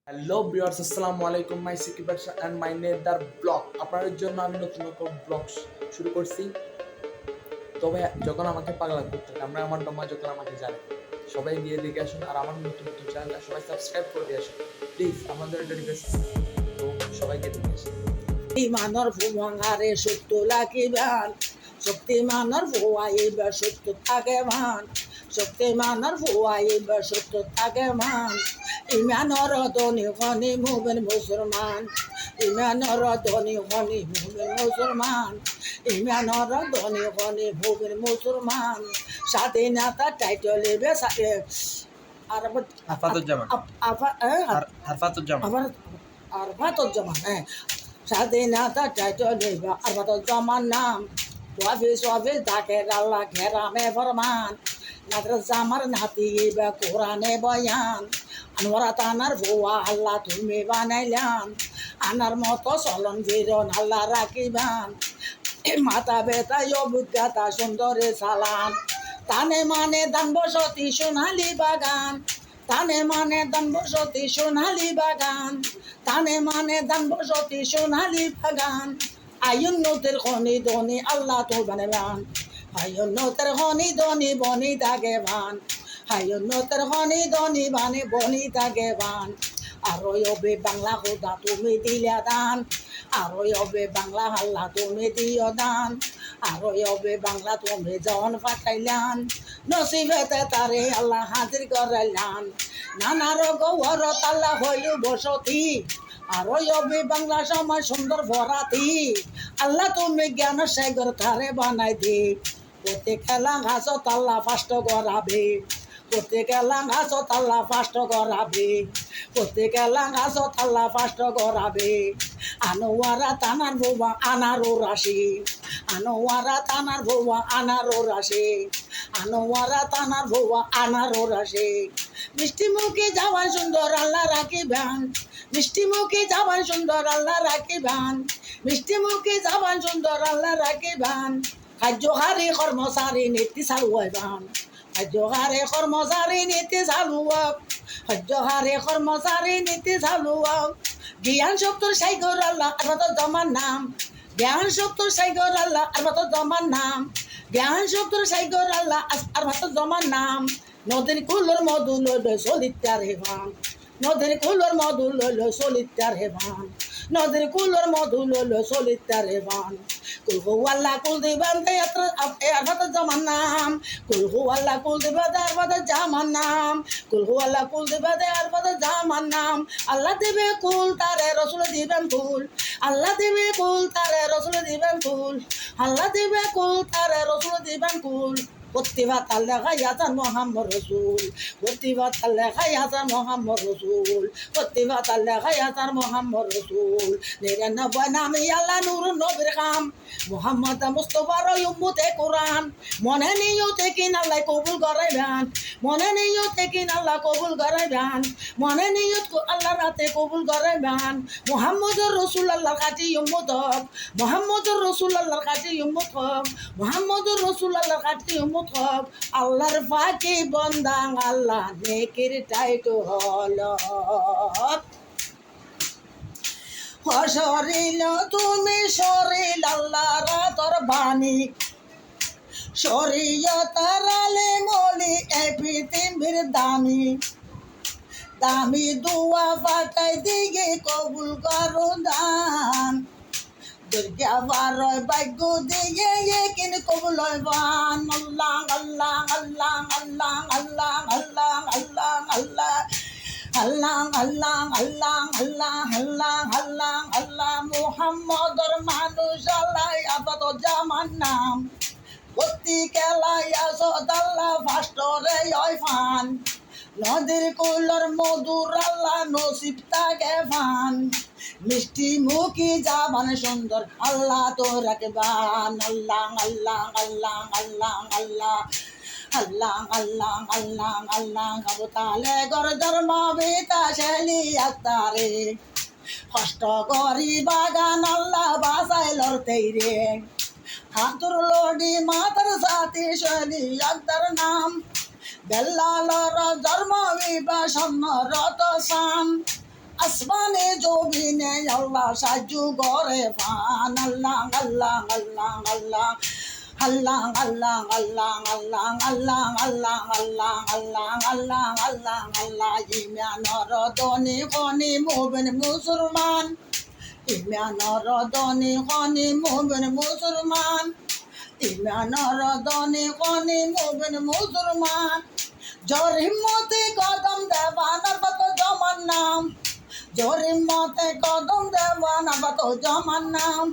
Hello viewers, আসসালামু আলাইকুম। মাই সিকি বাদশা অ্যান্ড মাই নেদার ব্লগ আপনাদের জন্য আমি নতুন নতুন ব্লগ শুরু করছি। তবে যখন আমাকে পাগলা করতে আমরা আমার ডমা যখন আমাকে জানে সবাই গিয়ে দেখে আসুন, আর আমার নতুন নতুন চ্যানেলটা সবাই সাবস্ক্রাইব করে দিয়ে আসুন প্লিজ, আমাদের একটা রিকোয়েস্ট। তো সবাইকে দেখে আসুন। মানর ভুবঙ্গারে সত্য লাগিবান শক্তি মানর ভুয়াইবার সত্য থাকে মান শক্তি মানর ভুয়াইবার সত্য থাকে মান ইমানর ধনী খনি মুবেন মুসলমান ইমানর ধনী খনি মুবেন মুসলমান ইমানর ধনী খনি মুবেন মুসলমান স্বাধীনতা টাইটেল এবে আর আরফাতুজ্জামান আরফাতুজ্জামান আর ভাতজ্জামান স্বাধীনতা টাইটেল এবে আর ভাতজ্জামান নাম ওয়াফিস ওয়াফিস ডাকে আল্লাহ ঘেরামে ফরমান নাদর জামার নাতি এবে কোরআনে বয়ান আনোয়ারা তানার ভুয়া আল্লাহ তুমি বানাইলাম আনার মতো চলন ফিরন আল্লাহ রাখিবান মাথা বেতা অভিজ্ঞতা সুন্দরে সালাম তানে মানে দান বসতি সোনালি বাগান তানে মানে দান বসতি সোনালি বাগান তানে মানে দান বসতি সোনালি বাগান আয়ুন্নতের খনি ধনী আল্লাহ তো বানাবান আয়ুন্নতের খনি ধনী বনি থাকে বান আয়ুন্নতের খনি ধনী বানে বনি থাকে বান আরো হবে বাংলা খোদা তুমি দিলা দান আরো হবে বাংলা আল্লাহ তুমি দিও দান আরো হবে বাংলা তুমি জন পাঠাইলান নসিবেতে তারে আল্লাহ হাজির করাইলান নানা রোগর তাল্লা হইল বসতি আরো হবে বাংলা সমাজ সুন্দর ভরাতি আল্লাহ তুমি জ্ঞান সাগর তারে বানাই দি প্রত্যেক খেলা ঘাস তাল্লা ফাষ্ট করাবে প্রত্যেক এলা ঘাস তাল্লা ফাষ্ট করাবে প্রত্যেক এলা ঘাস তাল্লা ফাষ্ট করাবে আনোয়ারা তানার বৌবা আনারো রাশি আনোয়ারা তানার বৌবা আনারো রাশি আনোয়ারা তানার বৌবা আনারো রাশি মিষ্টি মুখে যাওয়ান সুন্দর আল্লাহ রাখিবান মিষ্টি মুখে যাওয়ান সুন্দর আল্লাহ রাখিবান মিষ্টি মুখে যাওয়ান সুন্দর আল্লাহ রাখিবান কার্যকারী কর্মচারী নীতি চালুয়াইবান কার্যকারী কর্মচারী নীতি চালুয়াক কার্যকারী কর্মচারী নীতি চালুয়াক জ্ঞান শক্তির সাইগর আল্লাহ আর জমান নাম জ্ঞান শক্তির সাইগর আল্লাহ আর জমান নাম জ্ঞান শক্তির সাইগর আল্লাহ আর জমান নাম নদীর কুলোর মধু লইল চলিতার হেবান নদীর কুলোর মধু লইল চলিতার হেবান নদীর কুলোর মধু লইল চলিতার হেবান কুলহু আল্লাহ কুল দিবান আর জমান নাম কুলহু আল্লাহ কুল দিবা আর জামান নাম কুলহু আল্লাহ কুল দিবা আর জামান নাম আল্লাহ দিবে কুল তারে রসুল দিবেন কুল আল্লাহ দিবে কুল তারে রসুল দিবেন কুল আল্লাহ দিবে কুল তারে রসুল দিবেন কুল প্রতিবাদ লেখাই হাজার মোহাম্মদ রসুল প্রতিবাদ লেখাই হাজার মোহাম্মদ রসুল প্রতিবাদ লেখাই হাজার মোহাম্মদ রসুল 99 নামে আল্লাহ নূর নবীর কাম মোহাম্মদ মুস্তফার উম্মতে কোরআন মনে নিও থেকে আল্লাহ কবুল করাইবেন মনে নিও থেকে আল্লাহ কবুল করাইবেন মনে নিও আল্লাহ রাতে কবুল করাইবেন মোহাম্মদুর রসুল আল্লাহর কাছে উম্মত হক মোহাম্মদুর রসুল আল্লাহর কাছে উম্মত হক মোহাম্মদুর রসুল আল্লাহর কাছে উম্মত হক আল্লাহর ফাঁকি বন্দা আল্লাহ নেকির টাইটো হল শরীল তুমি শরীল আল্লাহর তোর বাণী শরীয়তার আলেমলি এই পৃথিবীর দামি দামি দুয়া পাঠাই দিকে কবুল করো দান দুর্গা বারয় ভাগ্য দিয়ে কিন কবুল হইবান আল্লাহ আল্লাহ আল্লাহ আল্লাহ আল্লাহ আল্লাহ আল্লাহ আল্লাহ আল্লাহ আল্লাহ আল্লাহ আল্লাহ আল্লাহ আল্লাহ আল্লাহ মুহাম্মদর মানুষ আল্লাহ আপাত জামান নাম ভক্তি খেলাই আসত আল্লাহ ফাস্টরে ওই ফান নদীর কুলর মধুর আল্লাহ নসিব তাকে ফান মিষ্টি মুখী যাবান সুন্দর আল্লাহ তো রাখবান আল্লাহ আল্লাহ আল্লাহ আল্লাহ আল্লাহ আল্লাহ আল্লাহ আল্লাহ আল্লাহ কবতালে গর ধর্ম বেতা শেলি আক্তারে কষ্ট করি বাগান আল্লাহ বাসাই লড়তেই রে হাতুর লড়ি মাতার সাথে শেলি আক্তার নাম বেল্লালর ধর্ম বিভাষণ রত সাম আসমানে জমিনে আল্লাহ সাহায্য করে পান আল্লাহ আল্লাহ আল্লাহ আল্লাহ আল্লাহ আল্লাহ আল্লাহ আল্লাহ আল্লাহ আল্লাহ আল্লাহ আল্লাহ আল্লাহ আল্লাহ আল্লাহ ইমানর ধনী খনি মুমিন মুসলমান ইমানর ধনী খনি মুমিন মুসলমান ইমানর ধনী খনি মুমিন মুসলমান জোর হিম্মতে কদম দেবানার কত জমান নাম জোর হিম্মতে কদম দেবানার কত জমান নাম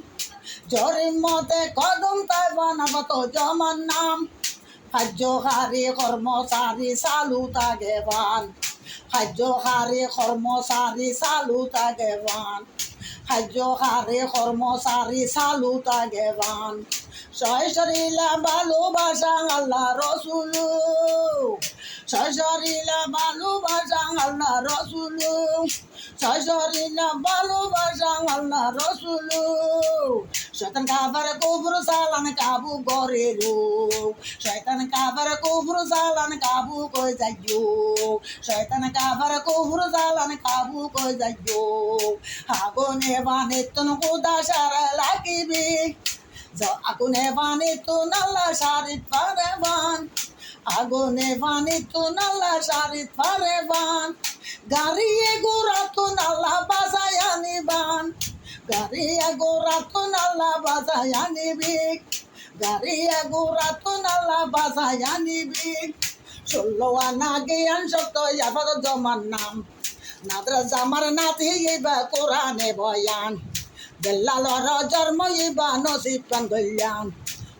জোর হিম্মতে কদম দেবানার কত জমান নাম কার্যকারী কর্মচারী চালু থাকে বান কার্যকারী কর্মচারী চালু থাকে বান কার্যকারী কর্মচারী চালু থাকে বান সশরীলা ভালোবাসা আল্লাহ রসুল সশরীলা ভালোবাসা আল্লাহ রসুল সশরীলা ভালোবাসা আল্লাহ রসুল শয়তান কাফের কুফর সালান কাবু করে রো শয়তান কাফের কুফর সালান কাবু কই যাইও শয়তান কাফের কুফর সালান কাবু কই যাইও আগুনে বানে তন খুদা সারা লাগিবি আগুনে বানে তো নাল্লা শারিত পারেবান আগুনে বানে তো নাল্লা শারিত পারেবান গাড়িয়ে গোড়া তো নাল্লা বাজায় নিবান গাড়িয়ে গোড়া তো নাল্লা বাজায় নিবি গাড়িয়ে গোড়া তো নাল্লা বাজায় নিবি 16 আনা জ্ঞান শক্ত আবার জমান নাম নাদরা জামার নাতি বা কোরআনে বয়ান বেল্লালর জন্ম ইবা নসিব পান কল্যাণ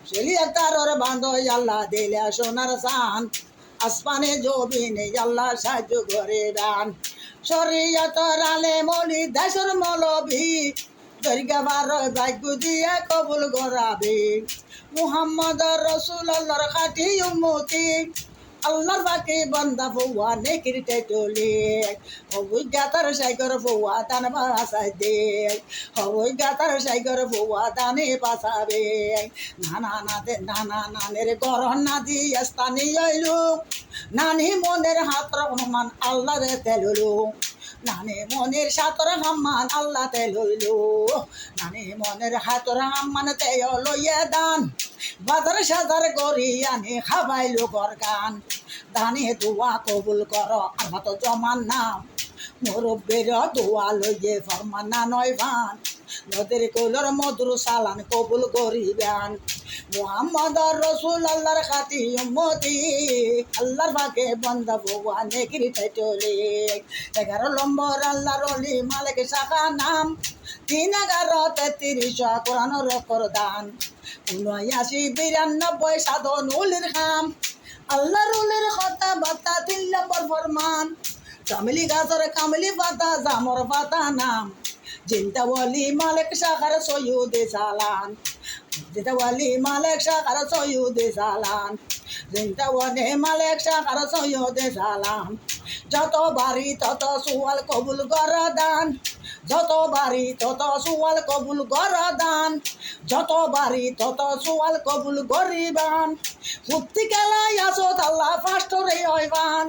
সেলিয়া তারর বান্ধ আল্লাহ দিলে সোনার সান আসমানে জমিনে আল্লাহ সাহায্য করে দান শরীয়তর আলেমলি দেশের মৌলবি দরগাবার ভাগ্য দিয়ে কবুল করাবে মুহাম্মদ রসুল আল্লাহর খাঁটি উম্মতি আল্লাহর বাকি বান্দা বউয়া নেকির টেটলি অভিজ্ঞতার সাইকর বউয়া দান বাসায় দে অভিজ্ঞতার সাইকর বউয়া দানে বাসাবে নানা নাতে নানা নানের গরহ না দিয়ে স্থানীয় নানি মনের হাত রহমান আল্লাহ রে তেলুলু নানি মনের সাতর হাম্মান আল্লাহ তেলুলু নানি মনের হাতর হাম্মান তেয় লইয়ে দান বাজার সাজার করি আনি খাবাইলো গরগান দানে দোয়া কবুল কর আমার তো জমান নাম মুরব্বীর দোয়া লইয়ে ফরমানা নয় ভান নদীর কোলর মধুর সালান কবুল করিবেন মুহাম্মদ রসুল আল্লাহর খাতি উম্মতি আল্লাহর বাকে বন্দা বউয়া নেকির চলে 11 নম্বর আল্লাহর অলি মালিক শাখা নাম 311 কোরআন রকর দান 79 সাধন উলির খাম আল্লাহর উলির কথা বার্তা 3 নম্বর ফরমান কামলি গাছর কামলি পাতা জামর পাতা নাম জিন্দাওয়ালি মালিক শাখার সৈয়দে সালান জিন্দাওয়ালি মালিক শাখার সৈয়দে সালান জিন্দাওয়ালি মালিক শাখার সৈয়দে সালান যত বাড়ি তত সুয়াল কবুল করা দান যত বাড়ি তত সুয়াল কবুল করা দান যত বাড়ি তত সুয়াল কবুল করিবান প্রত্যেকেলাই আসত আল্লাহ ফাস্টরে হইবান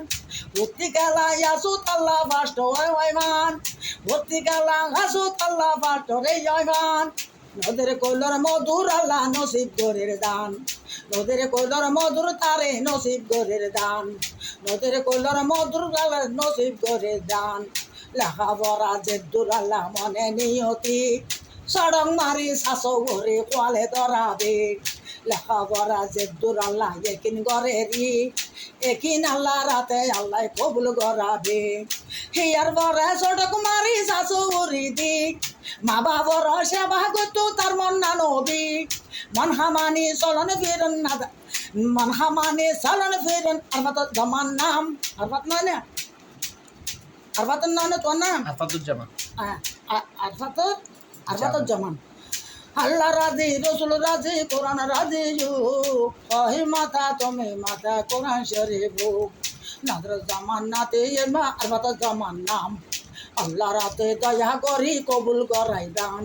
প্রত্যেকেলাই আসত আল্লাহ ফাস্টরে হইবান প্রত্যেকেলাই আসত আল্লাহ ফাস্টরে হইবান নদের কইলর মধুর আল্লাহ নসিব গরের দান নদের কইলর মধুর তারে নসিব গরের দান নদের কইলর মধুর আল্লাহ নসিব গরের দান লেখা বরা জেদ্দুর আল্লাহ মনে নিয়তি সড়ক মারি শাসো ঘরে কোয়ালে ধরাবে লেখা বরা জেদ্দুর আল্লাহ একিন গরেরি একিন আল্লাহ রাতে আল্লাহ কবুল করাবে হিয়ার বরা সড়ক মারি শাসো ঘরি দি মা বাবার সেবা করতো তার মন না নবী মন হামানি চলন ফিরন না মন হামানি চলন ফিরন আরবাত জমান নাম আরবাত নয় না আরবাতের নাম তোর নাম আফাদুজ্জামান আরবাতুর জামান আল্লাহ রাজি রসুল রাজি কোরআন রাজি কহি মাতা তুমি মাতা কোরআন শরীফ নাদর জামান নাতে আরবাতুর জামান নাম আল্লাহ রাতে দয়া করি কবুল করাই দান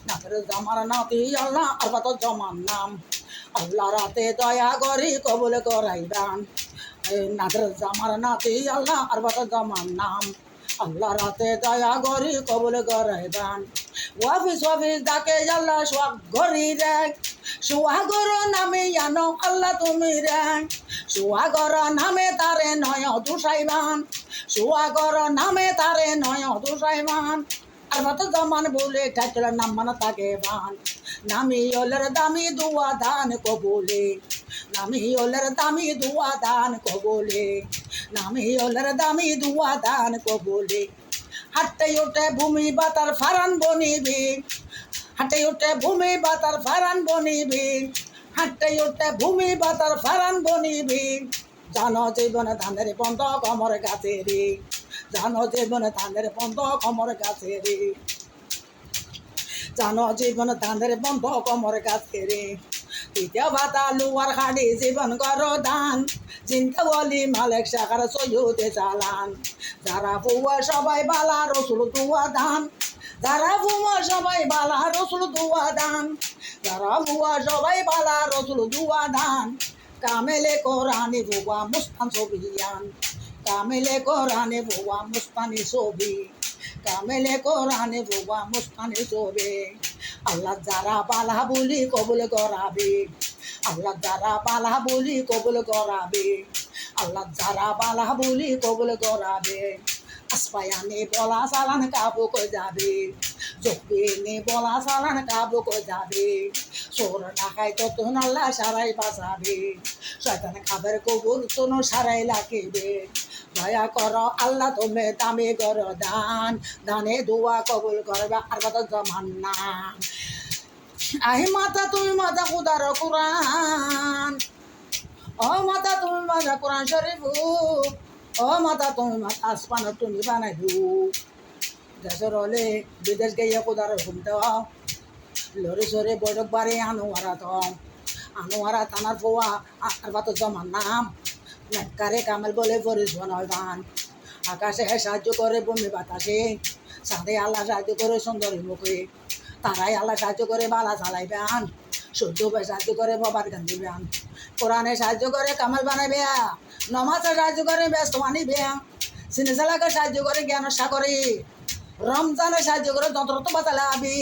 নাদর জামান নাতি আল্লাহ আরবাতুর জামান নাম আল্লাহ রাতে দয়া করি কবুল করাই দান নাদর জামান নাতি আল্লাহ আরবাতুর জামান নাম আল্লাহ রাতে দয়া গরি কবুল গরাইবান ওয়াফিস ওয়াফিস ডাকে আল্লাহ সোয়াগ গরি রে সোহাগর নামে জানো আল্লাহ তুমি রে সোহাগর নামে তারে নয় দুসাইবান সোহাগর নামে তারে নয় দুসাইবান আর মত জমান বলে ঠাকুর নাম মানা তাকে বান নামি ওলের দামি দুয়া দান কবুলে নামি ওলের দামি দুয়া দান কবুলে নামি ওলের দামি দুয়া দান কবুলে হাঁটতে উঠে ভূমি বাতার ফারান বনিবি হাঁটে উঠে ভূমি বাতার ফারান বনিবি হাঁটতে উঠে ভূমি বাতার ফারান বনিবি জানো জীবনে ধানের বন্ধ কমর গাছে রে জানো জীবনে ধানের বন্ধ কমর গাছে রে জানো জীবন ধানের বন্ধ কমর গাছে রে তৃতীয় ভাতা লুয়ার হাড়ি জীবন কর দান চিন্তা বলি মালিক শাখার সৈয়দে চালান যারা বুয়া সবাই বালা রসুল দুয়া দান যারা বুয়া সবাই বালা রসুল দুয়া দান যারা বুয়া সবাই বালা রসুল দুয়া দান কামেলে কোরআনে বুয়া মুস্তান ছবিয়ান কামেলে কোরআনে বুয়া মুস্তানি ছবি কামেলে কোরআনে বুয়া মুস্তানি ছবি আল্লাহ যারা বালা বলি কবুল করাবে আল্লাহ যারা বালা বলি কবুল করাবে আল্লাহ যারা বালা বলি কবুল করাবে আসপায়ানে বলা চালান কাবু কই যাবে জকবিনে বলা চালান কাবু কই যাবে সোর ডাকাই তত আল্লাহ সারাই বাঁচাবে শয়তান খাবার কবুল তোনো সারাই লাগিবে দয়া কর আল্লাহ তুমি দামি কর দান দানে দোয়া কবুল করবে আর কত জমান না আহি মাতা তুমি মাতা খুদার কোরআন ও মাতা তুমি মাতা কোরআন শরীফ ও মাতা তুমি মাতা আসমান তুমি বানাই দু দেশের হলে বিদেশ গিয়ে খুদার হুকুম দেওয়া লরি সরে বৈঠক বাড়ি আনোয়ারা থানার পোয়া আর কত জমান নাম নেকারে কামেল বলে পরিশোন গান আকাশে সাহায্য করে ভূমি বাতাসে সাথে আল্লাহ সাহায্য করে সুন্দরী মুখে তারাই আল্লাহ সাহায্য করে বালা চালাইবেন সূর্য সাহায্য করে বাবার গান দিবেন কোরআনে সাহায্য করে কামাল বানাইবে নমাজে সাহায্য করে ব্যস্ত আনিবে সিনেসালাকে সাহায্য করে জ্ঞান সাগরে রমজানে সাহায্য করে যন্ত্রত বাতালে আবি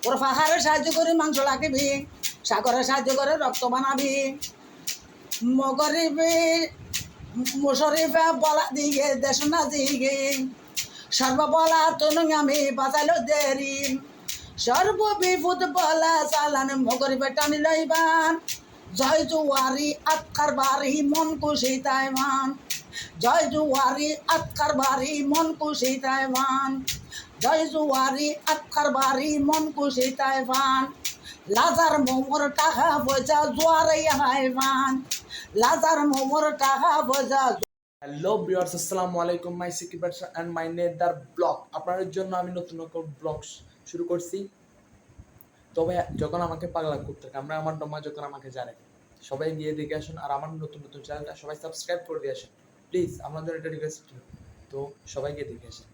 ওর পাহাড়ে সাহায্য করে মাংস লাগিবি সাগরে সাহায্য করে রক্ত বানাবি মগরিবে মুশরিফে বলা দিগে দেশ না দিগে সর্ববলা তনু আমি বাঁচাইল দেরি সর্ববিভূত বলা চালান মগরিবে টানি লইবান জয় জুয়ারি আতকার বাড়ি মন খুশি তাইমান জয় জুয়ারি আতকার বাড়ি মন খুশি তাইমান জয় জুয়ারি আতকার বাড়ি মন খুশি তাইমান লাজার মোমর টাকা পয়সা জোয়ারে হাইমান লাজার মোমর টাকা পয়সা হ্যালো ভিউয়ার্স, আসসালামু আলাইকুম। মাই সিকিব অ্যান্ড মাই নেদার ব্লগ আপনাদের জন্য আমি নতুন নতুন ব্লগ শুরু করছি। তবে যখন আমাকে পাগলা করতে আমরা আমার ডমা যখন আমাকে জানে সবাই গিয়ে দেখে আসুন, আর আমার নতুন নতুন চ্যানেলটা সবাই সাবস্ক্রাইব করে দিয়ে আসুন প্লিজ, আপনাদের এটা রিকোয়েস্ট। তো সবাই গিয়ে দেখে আসুন।